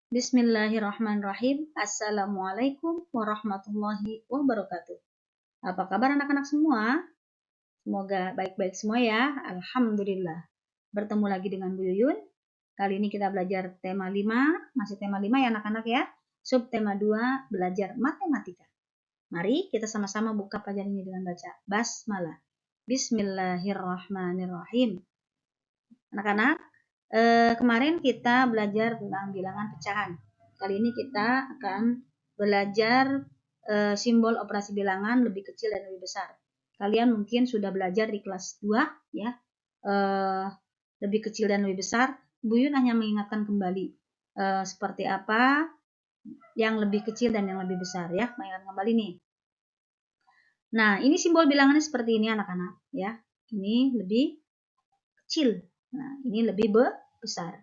Bismillahirrahmanirrahim. Assalamualaikum warahmatullahi wabarakatuh. Apa kabar anak-anak semua? Semoga baik-baik semua ya. Alhamdulillah. Bertemu lagi dengan Bu Yuyun. Kali ini kita belajar tema 5. Masih tema 5 ya anak-anak ya. Subtema 2, belajar matematika. Mari kita sama-sama buka pelajaran ini dengan baca basmalah. Bismillahirrahmanirrahim. Anak-anak, kemarin kita belajar tentang bilangan pecahan. Kali ini kita akan belajar simbol operasi bilangan lebih kecil dan lebih besar. Kalian mungkin sudah belajar di kelas 2 ya, lebih kecil dan lebih besar. Bu Yun hanya mengingatkan kembali seperti apa yang lebih kecil dan yang lebih besar ya, mengingatkan kembali nih. Nah, ini simbol bilangannya seperti ini anak-anak ya. Ini lebih kecil. Nah, ini lebih besar.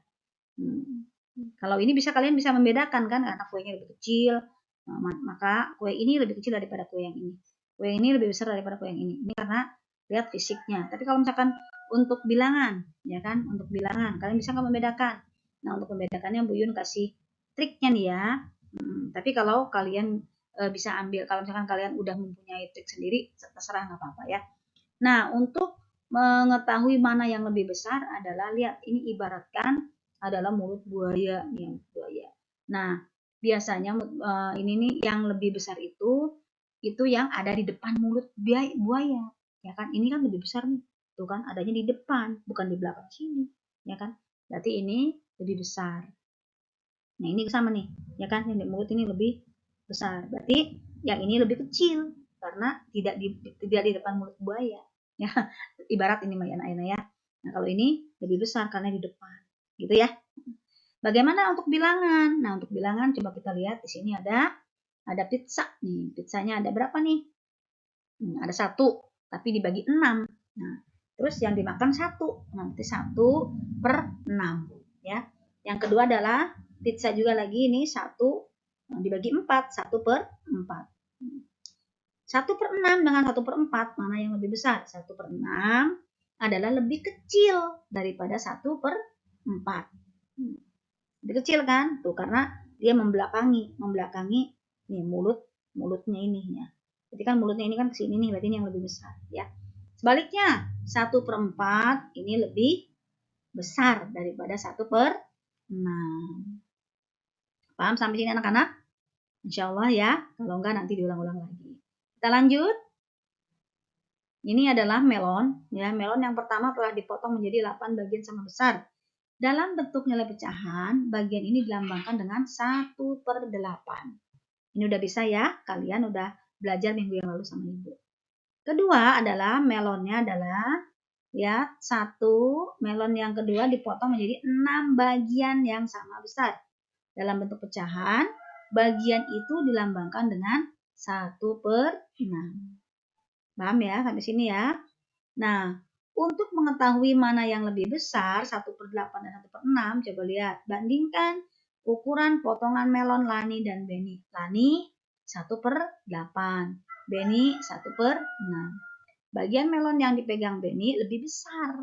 Kalau ini kalian bisa membedakan kan, karena kuenya lebih kecil, maka kue ini lebih kecil daripada kue yang ini. Kue ini lebih besar daripada kue yang ini. Ini karena lihat fisiknya. Tapi kalau misalkan untuk bilangan, ya kan, untuk bilangan kalian bisa nggak membedakan. Nah, untuk membedakannya Bu Yun kasih triknya nih ya. Tapi kalau kalian bisa ambil, kalau misalkan kalian udah mempunyai trik sendiri, terserah nggak apa-apa ya. Nah, untuk mengetahui mana yang lebih besar adalah lihat ini ibaratkan adalah mulut buaya nih, buaya. Nah, biasanya ini nih yang lebih besar itu yang ada di depan mulut buaya, ya kan? Ini kan lebih besar nih, tuh kan adanya di depan, bukan di belakang sini, ya kan? Berarti ini lebih besar. Nah, ini sama nih, ya kan? Yang di mulut ini lebih besar. Berarti yang ini lebih kecil karena tidak di depan mulut buaya. Ya, ibarat ini Mayana ya. Nah, kalau ini lebih besar karena di depan. Gitu ya. Bagaimana untuk bilangan? Nah, untuk bilangan coba kita lihat di sini ada pizza nih. Pizzanya ada berapa nih? Ada 1, tapi dibagi 6. Nah, terus yang dimakan 1. Nanti 1/6 ya. Yang kedua adalah pizza juga lagi ini 1 dibagi 4, 1/4. 1/6 dengan 1/4 mana yang lebih besar? 1/6 adalah lebih kecil daripada 1/4. Lebih kecil kan? Tuh karena dia membelakangi nih mulutnya ini ya. Jadi kan mulutnya ini kan kesini nih, berarti ini yang lebih besar ya. Sebaliknya 1/4 ini lebih besar daripada 1/6. Paham sampai sini anak-anak? Insya Allah ya. Kalau enggak nanti diulang-ulang lagi. Kita lanjut. Ini adalah melon. Ya, melon yang pertama telah dipotong menjadi 8 bagian sama besar. Dalam bentuk nilai pecahan, bagian ini dilambangkan dengan 1/8. Ini udah bisa ya. Kalian udah belajar minggu yang lalu sama Ibu. Kedua adalah melonnya adalah ya 1 melon yang kedua dipotong menjadi 6 bagian yang sama besar. Dalam bentuk pecahan, bagian itu dilambangkan dengan 1/6. Paham ya sampai sini ya? Nah, untuk mengetahui mana yang lebih besar, 1/8 dan 1/6, coba lihat. Bandingkan ukuran potongan melon Lani dan Beni. Lani 1/8, Beni 1/6. Bagian melon yang dipegang Beni lebih besar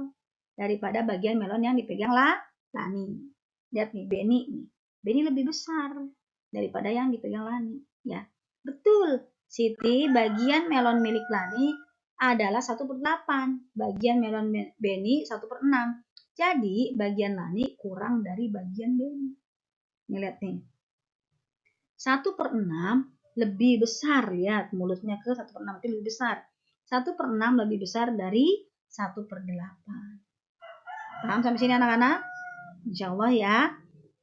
daripada bagian melon yang dipegang Lani. Lihat nih, Beni lebih besar daripada yang dipegang Lani. Ya, betul. Siti, bagian melon milik Lani adalah 1/8. Bagian melon Beni 1/6. Jadi, bagian Lani kurang dari bagian Beni. Nih, lihat nih. 1/6 lebih besar. Lihat, mulutnya ke 1/6 itu lebih besar. 1/6 lebih besar dari 1/8. Paham sampai sini anak-anak? Insya Allah ya.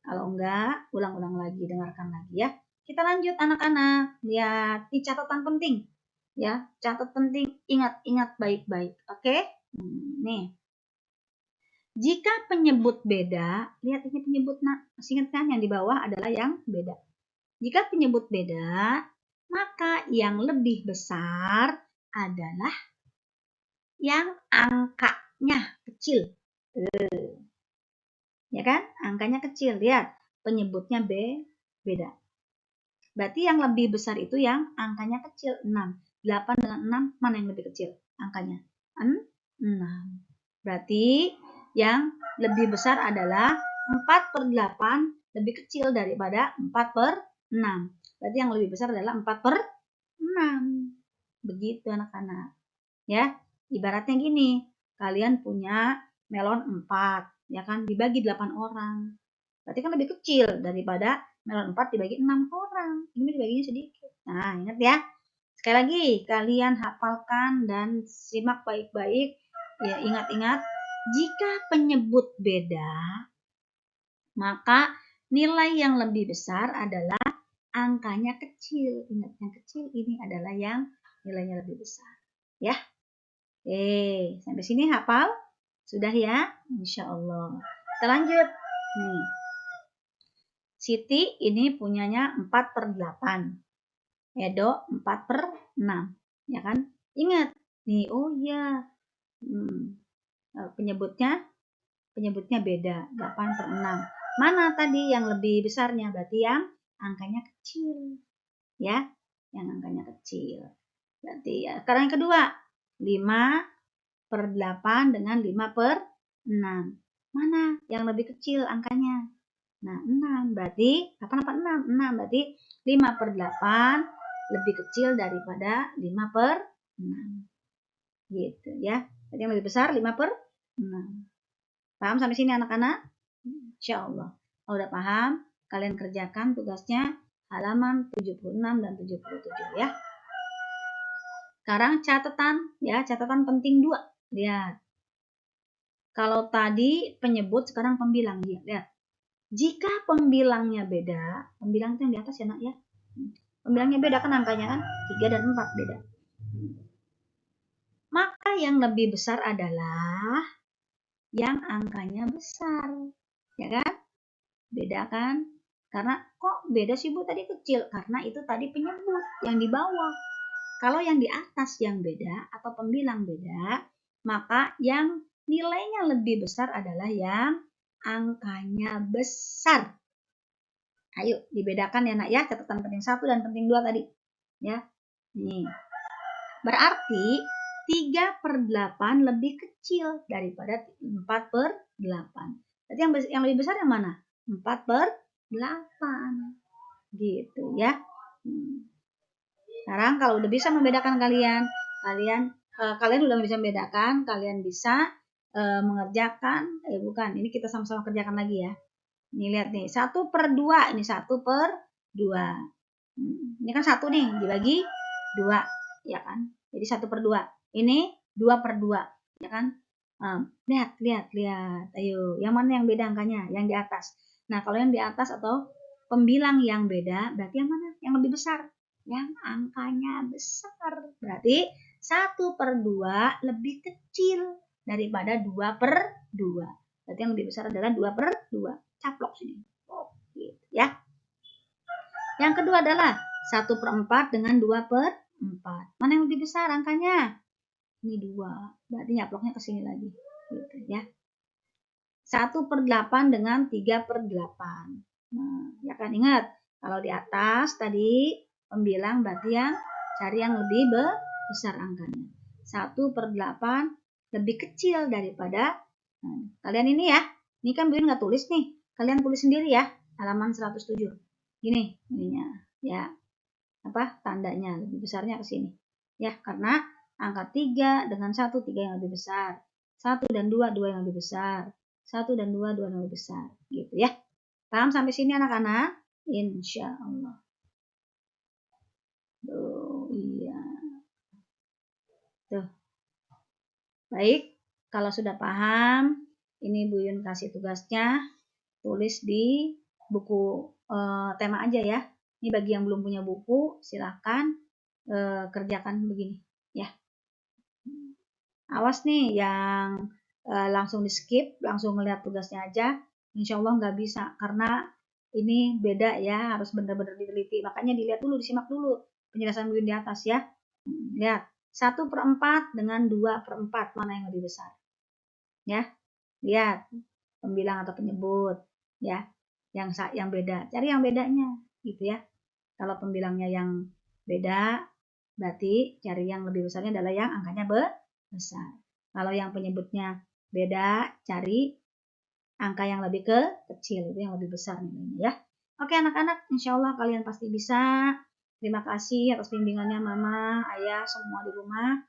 Kalau enggak, ulang-ulang lagi, dengarkan lagi ya. Kita lanjut anak-anak. Lihat, ini catatan penting. Ya, catat penting, ingat-ingat baik-baik. Oke? Nih. Jika penyebut beda, lihat ini penyebut nak. Masih ingat kan yang di bawah adalah yang beda. Jika penyebut beda, maka yang lebih besar adalah yang angkanya kecil. Ya kan? Angkanya kecil. Lihat, penyebutnya beda. Berarti yang lebih besar itu yang angkanya kecil, 6. 8 dengan 6, mana yang lebih kecil angkanya? 6. Berarti yang lebih besar adalah 4/8 lebih kecil daripada 4/6. Berarti yang lebih besar adalah 4/6. Begitu anak-anak. Ya, ibaratnya gini, kalian punya melon 4, ya kan, dibagi 8 orang. Berarti kan lebih kecil daripada melon 4 dibagi 6 orang. Ini dibaginya sedikit. Nah, ingat ya. Sekali lagi, kalian hafalkan dan simak baik-baik. Ya, ingat-ingat, jika penyebut beda, maka nilai yang lebih besar adalah angkanya kecil. Ingat, yang kecil ini adalah yang nilainya lebih besar. Ya. Oke, sampai sini hafal? Sudah ya? Insya Allah. Kita lanjut. Nih. Siti ini punyanya 4/8. Edo 4/6. Ya kan? Ingat. Nih, oh iya. Penyebutnya beda. 8/6. Mana tadi yang lebih besarnya? Berarti yang angkanya kecil. Ya, yang angkanya kecil. Berarti ya. Sekarang yang kedua. 5/8 dengan 5/6. Mana yang lebih kecil angkanya? Nah, 6. Berarti 8/6? 6. Berarti 5/8 lebih kecil daripada 5/6. Gitu ya. Berarti yang lebih besar 5/6. Paham sampai sini anak-anak? Insya Allah. Kalau udah paham, kalian kerjakan tugasnya halaman 76 dan 77 ya. Sekarang catatan penting 2. Lihat. Kalau tadi penyebut, sekarang pembilang. Lihat. Jika pembilangnya beda, pembilang itu yang di atas ya nak ya. Pembilangnya beda kan angkanya kan 3 dan 4 beda. Maka yang lebih besar adalah yang angkanya besar. Ya kan? Beda kan? Karena kok beda sih Bu tadi kecil? Karena itu tadi penyebut yang di bawah. Kalau yang di atas yang beda atau pembilang beda, maka yang nilainya lebih besar adalah yang angkanya besar. Ayo dibedakan ya nak ya, catatan penting 1 dan penting 2 tadi. Ya. Nih. Berarti 3/8 lebih kecil daripada 4/8. Berarti yang lebih besar yang mana? 4/8. Gitu ya. Sekarang kalau udah bisa membedakan kalian udah bisa membedakan, kalian bisa mengerjakan, ini kita sama-sama kerjakan lagi ya. Nih lihat nih, 1/2, ini 1/2. Ini kan 1 nih, dibagi 2, ya kan? Jadi 1/2. Ini 2/2, ya kan? Lihat. Ayo, yang mana yang beda angkanya? Yang di atas. Nah, kalau yang di atas atau pembilang yang beda, berarti yang mana? Yang lebih besar. Yang angkanya besar. Berarti 1/2 lebih kecil daripada 2/2. Berarti yang lebih besar adalah 2/2. Caplok sini. Gitu ya. Yang kedua adalah 1/4 dengan 2/4. Mana yang lebih besar angkanya? Ini 2. Berarti nyaploknya ke sini lagi. Gitu ya. 1/8 dengan 3/8. Nah, ya kan ingat. Kalau di atas tadi pembilang berarti cari yang lebih besar angkanya. 1/8 lebih kecil daripada kalian ini ya. Ini kan Bun nggak tulis nih. Kalian tulis sendiri ya. Halaman 107. Gini ininya ya. Tandanya lebih besarnya ke sini. Ya, karena angka 3 dengan 1, 3 yang lebih besar. 1 dan 2, 2 yang lebih besar. 1 dan 2, 2 yang lebih besar. Gitu ya. Paham sampai sini anak-anak? Insya Allah. Tuh, iya. Tuh. Baik, kalau sudah paham, ini Bu Yun kasih tugasnya, tulis di buku tema aja ya. Ini bagi yang belum punya buku, silahkan kerjakan begini ya. Awas nih yang langsung di skip, langsung melihat tugasnya aja, insya Allah nggak bisa karena ini beda ya, harus benar-benar diteliti. Makanya dilihat dulu, disimak dulu penjelasan Bu Yun di atas ya. Lihat. 1/4 dengan 2/4 mana yang lebih besar ya, lihat pembilang atau penyebut ya, yang beda, cari yang bedanya gitu ya. Kalau pembilangnya yang beda berarti cari yang lebih besarnya adalah yang angkanya besar. Kalau yang penyebutnya beda, cari angka yang lebih kecil, itu yang lebih besar nilainya ya. Oke anak-anak, insya Allah kalian pasti bisa. Terima kasih atas bimbingannya Mama, Ayah, semua di rumah.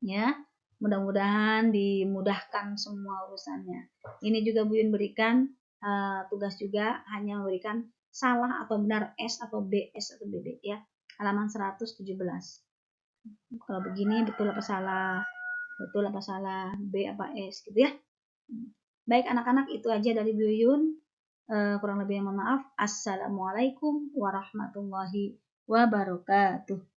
Ya, mudah-mudahan dimudahkan semua urusannya. Ini juga Bu Yun berikan tugas juga, hanya memberikan salah atau benar S atau B, S atau BB ya. Halaman 117. Kalau begini betul apa salah? Betul apa salah? B apa S gitu ya. Baik anak-anak, itu aja dari Bu Yun. Kurang lebih mohon maaf. Assalamualaikum warahmatullahi wabarakatuh.